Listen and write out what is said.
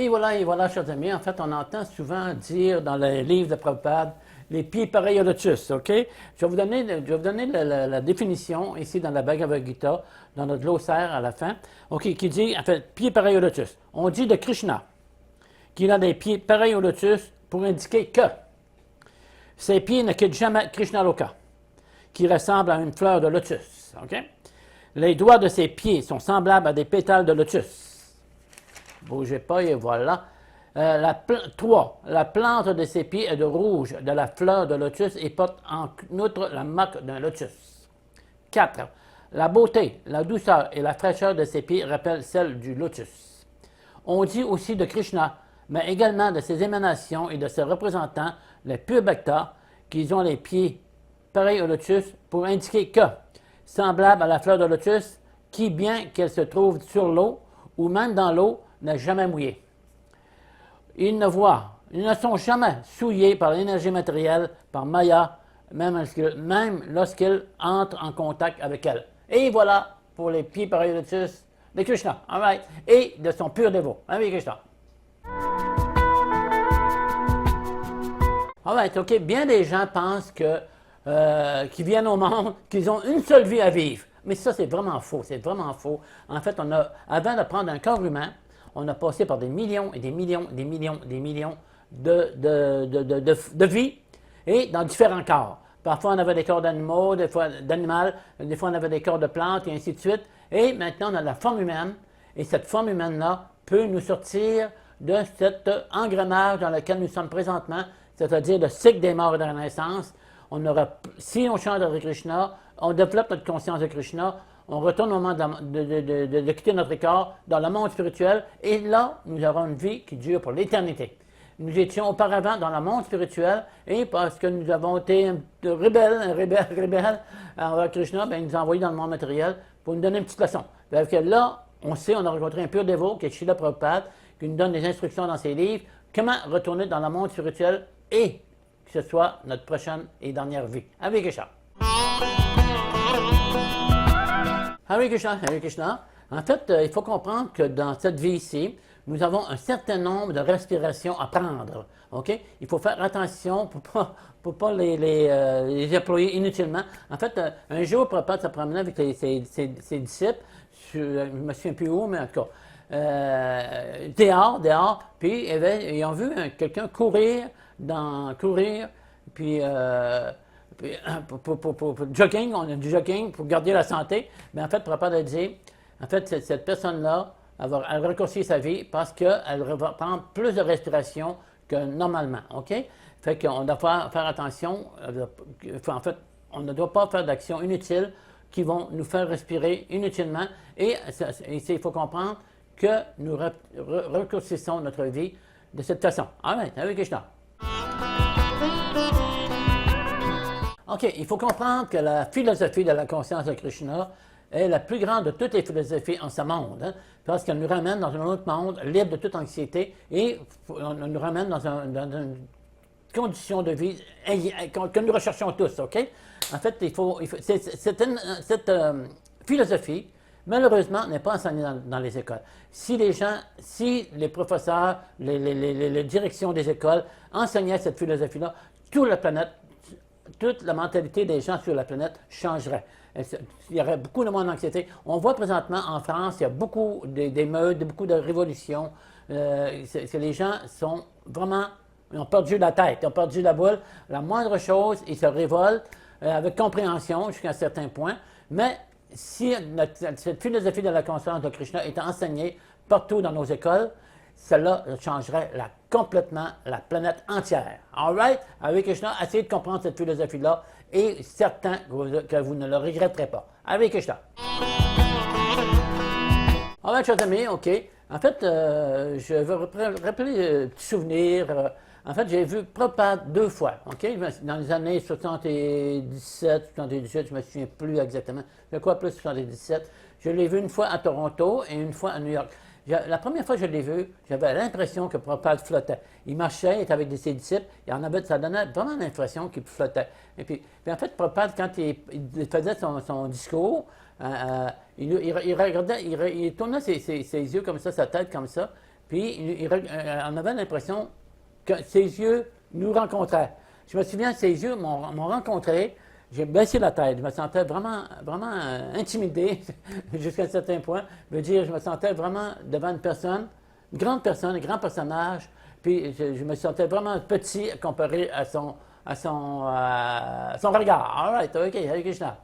Et voilà, chers amis, en fait, on entend souvent dire dans les livres de Prabhupada, les pieds pareils au lotus, OK? Je vais vous donner la définition ici dans la Bhagavad Gita, dans notre glossaire à la fin, OK, qui dit, en fait, pieds pareils au lotus. On dit de Krishna qu'il a des pieds pareils au lotus pour indiquer que ses pieds ne quittent jamais Krishna Loka, qui ressemble à une fleur de lotus, OK? Les doigts de ses pieds sont semblables à des pétales de lotus. Bougez pas et voilà. 3. La plante de ses pieds est de rouge, de la fleur de lotus et porte en outre la marque d'un lotus. 4. La beauté, la douceur et la fraîcheur de ses pieds rappellent celle du lotus. On dit aussi de Krishna, mais également de ses émanations et de ses représentants, les purs bhaktas, qu'ils ont les pieds pareils au lotus pour indiquer que, semblable à la fleur de lotus, qui, bien qu'elle se trouve sur l'eau ou même dans l'eau, n'est jamais mouillé. Ils ne sont jamais souillés par l'énergie matérielle, par Maya, même lorsqu'ils entrent en contact avec elle. Et voilà pour les pieds pareils au lotus de Krishna, all right? Et de son pur dévot. Avec Krishna. All right, OK. Bien des gens pensent qu'ils viennent au monde, qu'ils ont une seule vie à vivre. Mais ça, c'est vraiment faux. C'est vraiment faux. En fait, avant de prendre un corps humain, on a passé par des millions et des millions et des millions et des millions de vies et dans différents corps. Parfois, on avait des corps d'animaux, des fois on avait des corps de plantes et ainsi de suite. Et maintenant, on a la forme humaine. Et cette forme humaine-là peut nous sortir de cet engrenage dans lequel nous sommes présentement, c'est-à-dire le cycle des morts et de la naissance. Si on change avec Krishna, on développe notre conscience de Krishna, on retourne au moment de quitter notre corps dans le monde spirituel, et là, nous aurons une vie qui dure pour l'éternité. Nous étions auparavant dans le monde spirituel, et parce que nous avons été rebelles envers Krishna, bien, il nous a envoyés dans le monde matériel pour nous donner une petite leçon. Parce que là, on a rencontré un pur dévot, qui est Srila Prabhupada, qui nous donne des instructions dans ses livres, comment retourner dans le monde spirituel et que ce soit notre prochaine et dernière vie. Avec Krishna. Hare Krishna, Hare Krishna. En fait, il faut comprendre que dans cette vie-ci, nous avons un certain nombre de respirations à prendre. OK? Il faut faire attention pour pas les employer inutilement. En fait, un jour, Prabhupada se promenait avec ses disciples, je ne me souviens plus où, mais en tout cas, dehors, puis ils ont vu quelqu'un courir, puis pour jogging, on a du jogging pour garder la santé, mais en fait, Prabhupada a dit, en fait, cette personne-là, elle va raccourcir sa vie parce qu'elle va prendre plus de respiration que normalement, OK? Fait qu'on doit faire attention, en fait, on ne doit pas faire d'actions inutiles qui vont nous faire respirer inutilement, et il faut comprendre que nous raccourcissons notre vie de cette façon. Amen, avec Krishna. OK, il faut comprendre que la philosophie de la conscience de Krishna est la plus grande de toutes les philosophies en ce monde, hein, parce qu'elle nous ramène dans un autre monde libre de toute anxiété et on nous ramène dans une condition de vie que nous recherchons tous, OK? En fait, cette philosophie, malheureusement, n'est pas enseignée dans les écoles. Si les professeurs, les directions des écoles enseignaient cette philosophie-là, toute la mentalité des gens sur la planète changerait. Il y aurait beaucoup de moins d'anxiété. On voit présentement en France, il y a beaucoup d'émeutes, beaucoup de révolutions. Les gens sont vraiment, ils ont perdu la tête, ils ont perdu la boule. La moindre chose, ils se révoltent avec compréhension jusqu'à un certain point. Mais si cette philosophie de la conscience de Krishna est enseignée partout dans nos écoles, cela changerait complètement la planète entière. All right? Avec Krishna, essayez de comprendre cette philosophie-là et certain que vous ne le regretterez pas. Avec Krishna. All right, chers amis, OK. En fait, je veux rappeler un petit souvenir. En fait, j'ai vu Prabhupada 2 fois, OK? Dans les années 77, 78, je ne me souviens plus exactement. De quoi plus 77? Je l'ai vu une fois à Toronto et une fois à New York. La première fois que je l'ai vu, j'avais l'impression que Prabhupada flottait. Il marchait, il était avec ses disciples, ça donnait vraiment l'impression qu'il flottait. Et puis en fait, Prabhupada, quand il faisait son discours, il regardait, il tournait ses yeux comme ça, sa tête comme ça, Puis on avait l'impression que ses yeux nous rencontraient. Je me souviens, ses yeux m'ont rencontré. J'ai baissé la tête. Je me sentais vraiment, vraiment intimidé jusqu'à un certain point. Je veux dire, je me sentais vraiment devant une personne, une grande personne, un grand personnage. Puis je me sentais vraiment petit comparé à son regard. All right, OK, Hare Krishna.